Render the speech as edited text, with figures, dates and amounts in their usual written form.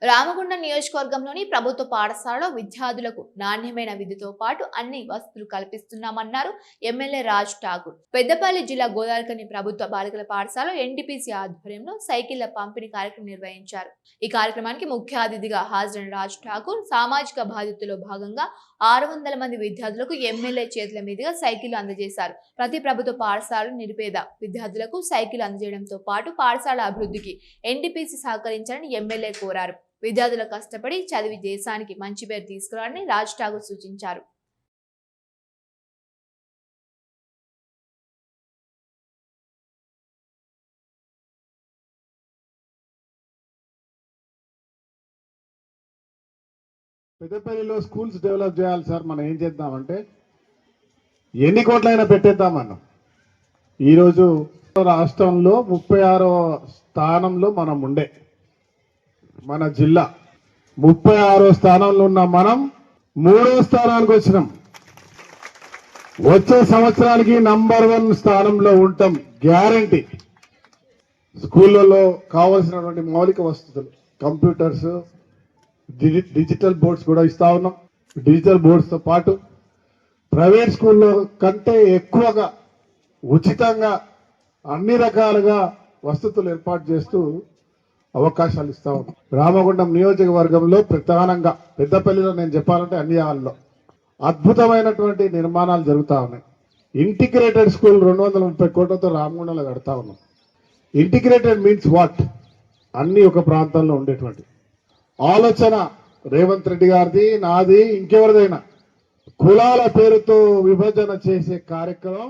రామగుండం నియోజకవర్గంలోని ప్రభుత్వ పాఠశాలలో విద్యార్థులకు నాణ్యమైన విద్యతో పాటు అన్ని వసతులు కల్పిస్తున్నామన్నారు ఎమ్మెల్యే రాజ్ ఠాకూర్. పెద్దపల్లి జిల్లా గోదావరిఖని ప్రభుత్వ బాలికల పాఠశాలలో ఎన్టీపీసీ ఆధ్వర్యంలో సైకిళ్ల పంపిణీ కార్యక్రమం నిర్వహించారు. ఈ కార్యక్రమానికి ముఖ్య అతిథిగా హాజరైన రాజ్ ఠాకూర్ సామాజిక బాధ్యతలో భాగంగా 600 మంది విద్యార్థులకు ఎమ్మెల్యే చేతుల మీదుగా సైకిళ్లు అందజేశారు. ప్రతి ప్రభుత్వ పాఠశాలలో నిరుపేద విద్యార్థులకు సైకిల్ అందజేయడంతో పాటు పాఠశాల అభివృద్ధికి ఎన్టీపీసీ సహకరించాలని ఎమ్మెల్యే కోరారు. విద్యార్థులు కష్టపడి చదివి దేశానికి మంచి పేరు తీసుకురావాలని రాజ్ ఠాకూర్ సూచించారు. పెద్దపల్లిలో స్కూల్స్ డెవలప్ చేయాలి సార్. మనం ఏం చేద్దామంటే ఎన్ని కోట్లైనా పెట్టేద్దామన్నాం. ఈరోజు రాష్ట్రంలో 36వ స్థానంలో మనం ఉండే మన జిల్లా 36వ స్థానంలో ఉన్న మనం 3వ స్థానానికి వచ్చినాం. వచ్చే సంవత్సరానికి నంబర్ 1 స్థానంలో ఉంటాం గ్యారంటీ. స్కూళ్ళలో కావాల్సినటువంటి మౌలిక వసతులు, కంప్యూటర్స్, డిజిటల్ బోర్డ్స్ కూడా ఇస్తా ఉన్నాం. డిజిటల్ బోర్డ్స్తో పాటు ప్రైవేట్ స్కూల్లో కంటే ఎక్కువగా ఉచితంగా అన్ని రకాలుగా వసతులు ఏర్పాటు చేస్తూ అవకాశాలు ఇస్తా ఉన్నాం. రామగుండం నియోజకవర్గంలో ప్రధానంగా పెద్దపల్లిలో నేను చెప్పాలంటే అన్ని హాల్లో అద్భుతమైనటువంటి నిర్మాణాలు జరుగుతూ ఉన్నాయి. ఇంటిగ్రేటెడ్ స్కూల్ 230 కోట్లతో రామగుండంలో కడతా ఉన్నాం. Integrated means what? అన్ని ఒక ప్రాంతంలో ఉండేటువంటి ఆలోచన రేవంత్ రెడ్డి గారిది, నాది, ఇంకెవరిదైనా కులాల పేరుతో విభజన చేసే కార్యక్రమం